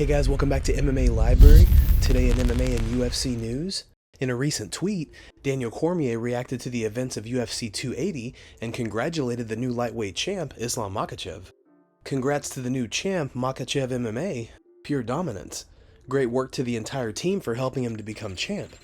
Hey guys, welcome back to MMA Library. Today in MMA and UFC news. In a recent tweet, Daniel Cormier reacted to the events of UFC 280 and congratulated the new lightweight champ, Islam Makhachev. Congrats to the new champ, Makhachev MMA. Pure dominance. Great work to the entire team for helping him to become champ.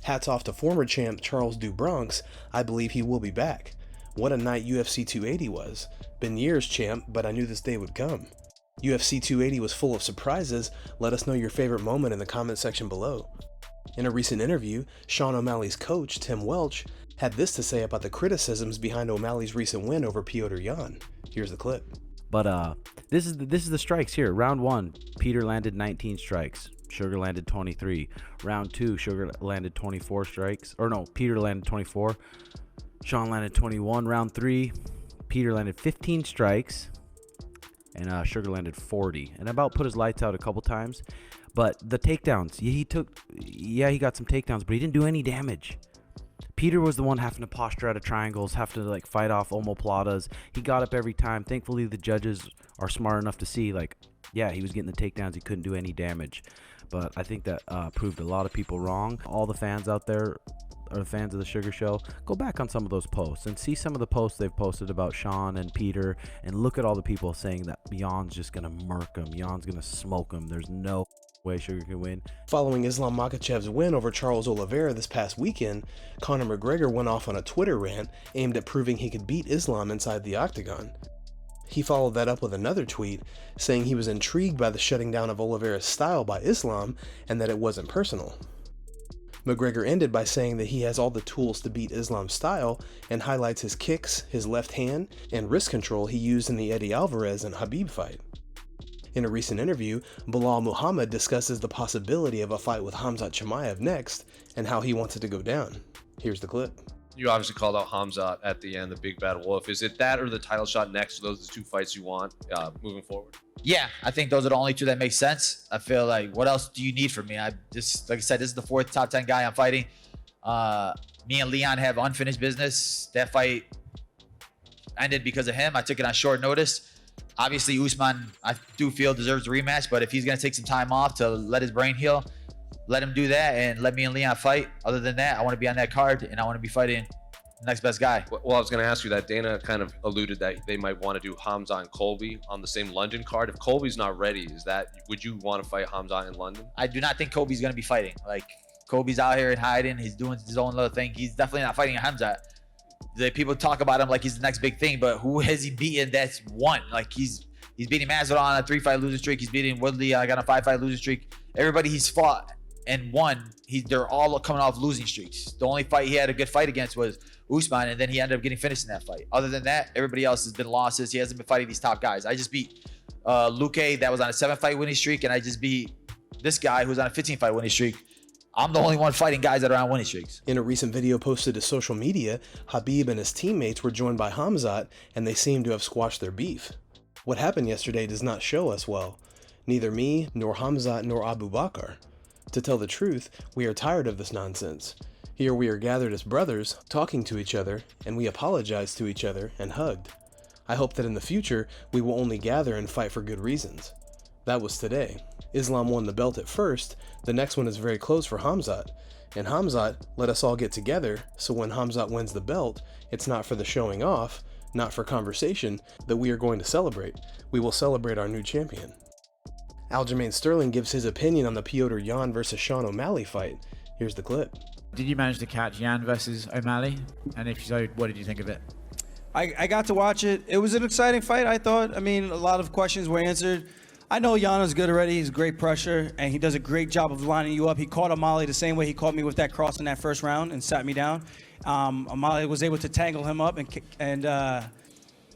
Hats off to former champ Charles do Bronx. I believe he will be back. What a night UFC 280 was. Been years, champ, but I knew this day would come. UFC 280 was full of surprises. Let us know your favorite moment in the comment section below. In a recent interview, Sean O'Malley's coach, Tim Welch, had this to say about the criticisms behind O'Malley's recent win over Petr Yan. Here's the clip. But this is the strikes here. Round 1, Peter landed 19 strikes. Sugar landed 23. Round 2, Sugar landed 24 strikes. Or no, Peter landed 24. Sean landed 21. Round 3, Peter landed 15 strikes. And Sugar landed 40. And about put his lights out a couple times. But the takedowns, he got some takedowns, but he didn't do any damage. Peter was the one having to posture out of triangles, have to like fight off omoplatas. He got up every time. Thankfully, the judges are smart enough to see, like, yeah, he was getting the takedowns. He couldn't do any damage. But I think that proved a lot of people wrong. All the fans out there are the fans of the Sugar Show. Go back on some of those posts and see some of the posts they've posted about Sean and Peter, and look at all the people saying that Yan's just going to murk him. Yan's going to smoke him. There's no way Sugar can win. Following Islam Makhachev's win over Charles Oliveira this past weekend, Conor McGregor went off on a Twitter rant aimed at proving he could beat Islam inside the octagon. He followed that up with another tweet saying he was intrigued by the shutting down of Oliveira's style by Islam and that it wasn't personal. McGregor ended by saying that he has all the tools to beat Islam's style and highlights his kicks, his left hand, and wrist control he used in the Eddie Alvarez and Khabib fight. In a recent interview, Belal Muhammad discusses the possibility of a fight with Khamzat Chimaev next and how he wants it to go down. Here's the clip. You obviously called out Khamzat at the end, the big bad wolf. Is it that or the title shot next? Those are the two fights you want moving forward? Yeah, I think those are the only two that make sense. I feel like, what else do you need from me? Like I said, this is the 4th top 10 guy I'm fighting. Me and Leon have unfinished business. That fight ended because of him. I took it on short notice. Obviously, Usman, I do feel deserves a rematch, but if he's going to take some time off to let his brain heal, let him do that and let me and Leon fight. Other than that, I want to be on that card and I want to be fighting the next best guy. Well, I was going to ask you that. Dana kind of alluded that they might want to do Khamzat and Colby on the same London card. If Colby's not ready, would you want to fight Khamzat in London? I do not think Colby's going to be fighting. Like, Colby's out here and hiding. He's doing his own little thing. He's definitely not fighting Khamzat. The people talk about him like he's the next big thing, but who has he beaten that's won? Like, he's beating Masvidal on a 3-fight losing streak. He's beating Woodley on a 5-fight losing streak. Everybody he's fought and won, they're all coming off losing streaks. The only fight he had a good fight against was Usman, and then he ended up getting finished in that fight. Other than that, everybody else has been losses. He hasn't been fighting these top guys. I just beat Luque, that was on a 7-fight winning streak, and I just beat this guy who's on a 15-fight winning streak. I'm the only one fighting guys that are on winning streaks. In a recent video posted to social media, Khabib and his teammates were joined by Khamzat, and they seem to have squashed their beef. What happened yesterday does not show us well. Neither me, nor Khamzat, nor Abu Bakr. To tell the truth, we are tired of this nonsense. Here we are gathered as brothers, talking to each other, and we apologized to each other and hugged. I hope that in the future, we will only gather and fight for good reasons. That was today. Islam won the belt at first, the next one is very close for Khamzat. And Khamzat let us all get together, so when Khamzat wins the belt, it's not for the showing off, not for conversation, that we are going to celebrate. We will celebrate our new champion. Aljamain Sterling gives his opinion on the Petr Yan versus Sean O'Malley fight. Here's the clip. Did you manage to catch Yan versus O'Malley? And if so, what did you think of it? I got to watch it. It was an exciting fight, I thought. I mean, a lot of questions were answered. I know Yan is good already. He's great pressure, and he does a great job of lining you up. He caught O'Malley the same way he caught me with that cross in that first round and sat me down. O'Malley was able to tangle him up and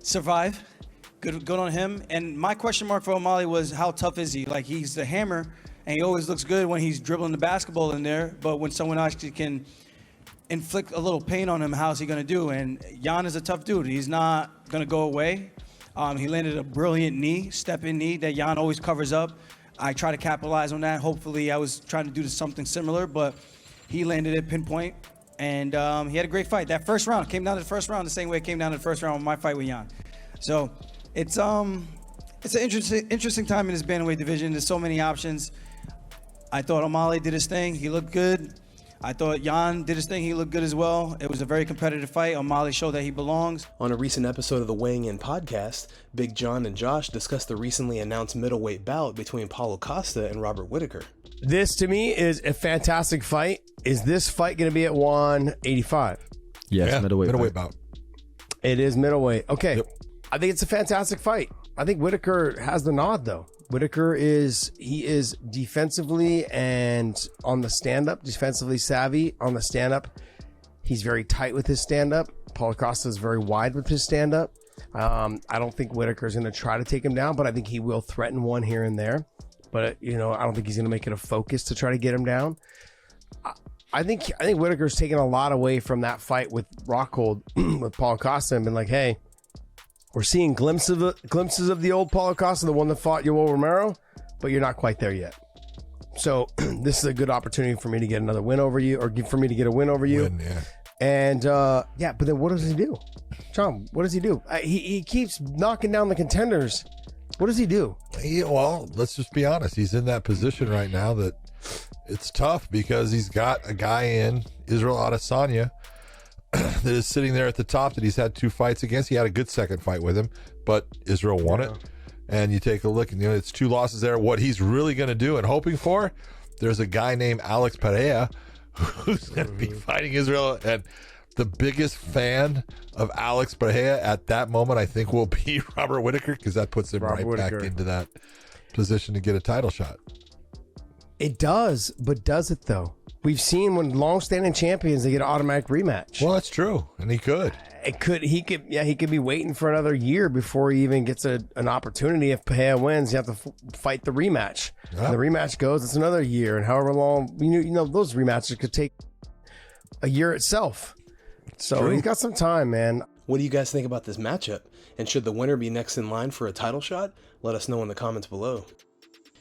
survive. Good on him. And my question mark for O'Malley was, how tough is he? Like, he's the hammer, and he always looks good when he's dribbling the basketball in there. But when someone actually can inflict a little pain on him, how's he going to do? And Yan is a tough dude. He's not going to go away. He landed a brilliant knee, step-in knee that Yan always covers up. I try to capitalize on that. Hopefully, I was trying to do something similar, but he landed it pinpoint. And he had a great fight. That first round came down to the first round the same way it came down to the first round with my fight with Yan. So it's It's an interesting time in this bantamweight division. There's so many options. I thought O'Malley did his thing. He looked good. I thought Yan did his thing. He looked good as well. It was a very competitive fight. O'Malley showed that he belongs. On a recent episode of the Weighing In podcast, Big John and Josh discussed the recently announced middleweight bout between Paulo Costa and Robert Whittaker. This, to me, is a fantastic fight. Is this fight going to be at 185? Yes, Yeah, middleweight bout. It is middleweight. Okay. Yep. I think it's a fantastic fight. I think Whittaker has the nod, though. Whittaker is defensively and on the stand-up, defensively savvy on the stand-up. He's very tight with his stand-up. Paulo Costa is very wide with his stand-up. I don't think Whittaker's going to try to take him down, but I think he will threaten one here and there. But, I don't think he's going to make it a focus to try to get him down. I think Whittaker's taken a lot away from that fight with Rockhold with Paulo Costa and been like, hey, we're seeing glimpses of the old Paulo Costa, the one that fought Yoel Romero, but you're not quite there yet. So this is a good opportunity for me to get another win over you, or for me to get a win over you. And but then what does he do? John, what does he do? He keeps knocking down the contenders. What does he do? Well, let's just be honest. He's in that position right now that it's tough because he's got a guy in Israel Adesanya that is sitting there at the top that he's had 2 fights against. He had a good second fight with him, but Israel won it. And you take a look, and it's 2 losses there. What he's really going to do and hoping for, there's a guy named Alex Pereira who's going to be fighting Israel. And the biggest fan of Alex Pereira at that moment, I think, will be Robert Whittaker, because that puts him back into that position to get a title shot. It does, but does it though? We've seen when long-standing champions, they get an automatic rematch. Well, that's true, and he could. He could be waiting for another year before he even gets an opportunity. If Pereira wins, you have to fight the rematch. Yeah. And the rematch goes, it's another year, and however long, those rematches could take a year itself. So he's got some time, man. What do you guys think about this matchup? And should the winner be next in line for a title shot? Let us know in the comments below.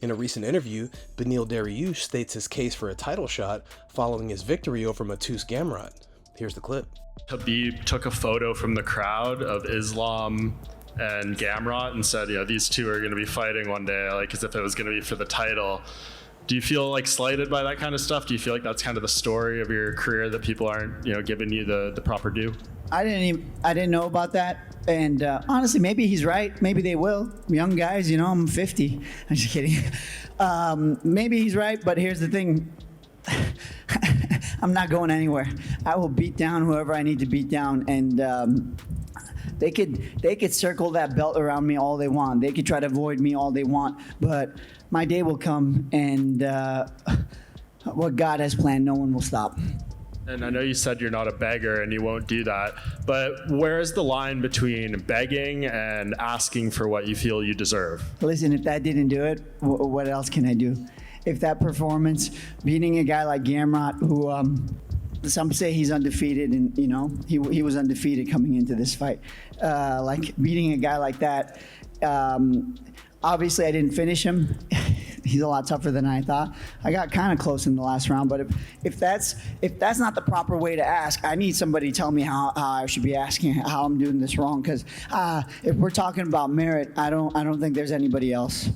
In a recent interview, Beneil Dariush states his case for a title shot following his victory over Mateusz Gamrot. Here's the clip. Khabib took a photo from the crowd of Islam and Gamrot and said, these two are going to be fighting one day, like as if it was going to be for the title. Do you feel like slighted by that kind of stuff? Do you feel like that's kind of the story of your career, that people aren't, giving you the proper due? I didn't know about that. And honestly, maybe he's right. Maybe they will. Young guys, I'm 50. I'm just kidding. Maybe he's right, but here's the thing. I'm not going anywhere. I will beat down whoever I need to beat down, and they could circle that belt around me all they want. They could try to avoid me all they want, but my day will come, and what God has planned, no one will stop. And I know you said you're not a beggar and you won't do that, but where is the line between begging and asking for what you feel you deserve? Listen, if that didn't do it, what else can I do? If that performance, beating a guy like Gamrot, who some say he's undefeated, and he was undefeated coming into this fight, like beating a guy like that, obviously I didn't finish him. He's a lot tougher than I thought. I got kind of close in the last round, but if that's not the proper way to ask, I need somebody to tell me how I should be asking, how I'm doing this wrong. Because if we're talking about merit, I don't think there's anybody else.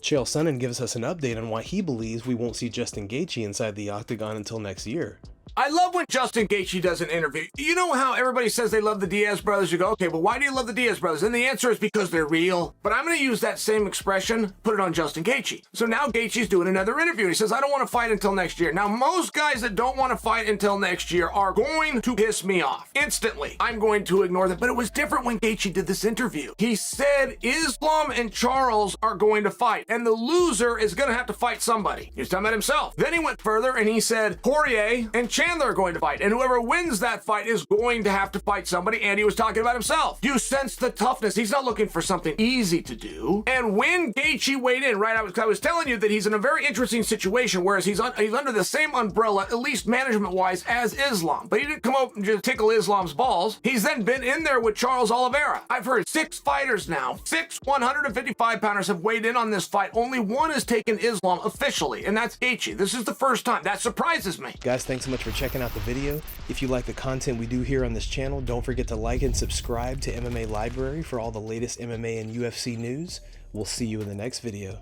Chael Sonnen gives us an update on why he believes we won't see Justin Gaethje inside the octagon until next year. I love when Justin Gaethje does an interview. You know how everybody says they love the Diaz brothers? You go, okay, well, why do you love the Diaz brothers? And the answer is because they're real. But I'm going to use that same expression, put it on Justin Gaethje. So now Gaethje's doing another interview. He says, I don't want to fight until next year. Now, most guys that don't want to fight until next year are going to piss me off instantly. I'm going to ignore them. But it was different when Gaethje did this interview. He said Islam and Charles are going to fight, and the loser is going to have to fight somebody. He was talking about himself. Then he went further and he said Poirier and Chandler are going to fight, and whoever wins that fight is going to have to fight somebody, and he was talking about himself. You sense the toughness. He's not looking for something easy to do. And when Gaethje weighed in, right, I was telling you that he's in a very interesting situation, whereas he's under the same umbrella, at least management-wise, as Islam. But he didn't come up and just tickle Islam's balls. He's then been in there with Charles Oliveira. I've heard 6 fighters now, 6 155-pounders have weighed in on this fight. Only one has taken Islam officially, and that's Gaethje. This is the first time. That surprises me. Guys, thanks so much for checking out the video. If you like the content we do here on this channel, don't forget to like and subscribe to MMA Library for all the latest MMA and UFC news. We'll see you in the next video.